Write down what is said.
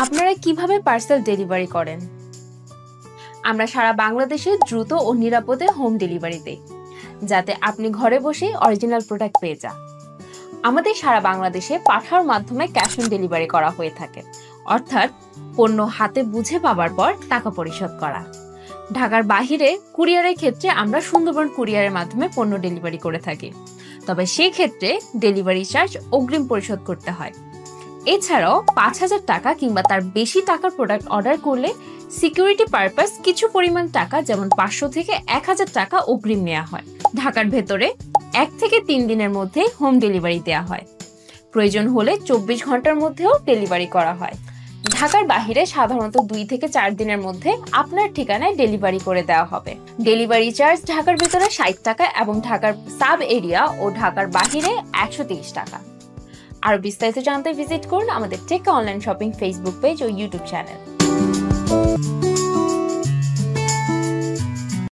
আপনারা কিভাবে parcel delivery করেন? আমরা সারা বাংলাদেশে দ্রুত ও নিরাপদে হোম ডেলিভারি দেই, যাতে আপনি ঘরে বসে অরিজিনাল প্রোডাক্ট পেয়ে যান। আমাদের সারা বাংলাদেশে পাঠাওয়ার মাধ্যমে ক্যাশ অন ডেলিভারি করা হয়ে থাকে, অর্থাৎ পণ্য হাতে বুঝে পাবার পর টাকা পরিশোধ করা। ঢাকার বাহিরে কুরিয়ারের ক্ষেত্রে আমরা সুন্দরবন কুরিয়ারের মাধ্যমে পণ্য ডেলিভারি করে থাকি, তবে সেই ক্ষেত্রে ডেলিভারি চার্জ অগ্রিম পরিশোধ করতে হয়। এছাড়াও ৫,০০০ টাকা কিংবা তার বেশি টাকার প্রোডাক্ট অর্ডার করলে সিকিউরিটি পারপাস কিছু পরিমাণ টাকা, যেমন ৫০০ থেকে ১,০০০ টাকা অগ্রিম নেওয়া হয়। ঢাকার ভেতরে ১ থেকে ৩ দিনের মধ্যে হোম ডেলিভারি দেওয়া হয়। প্রয়োজন হলে ২৪ ঘন্টার মধ্যেও ডেলিভারি করা হয়। ঢাকার বাহিরে সাধারণত ২ থেকে ৪ দিনের মধ্যে আপনার ঠিকানায় ডেলিভারি করে দেওয়া হবে। ডেলিভারি চার্জ ঢাকার ভেতরে ৬০ টাকা এবং ঢাকার সাব এরিয়া ও ঢাকার বাহিরে ১৩০ টাকা। আরো বিস্তারিত জানতে ভিজিট করুন আমাদের টেক্কা অনলাইন শপিং ফেসবুক পেজ ও ইউটিউব চ্যানেল।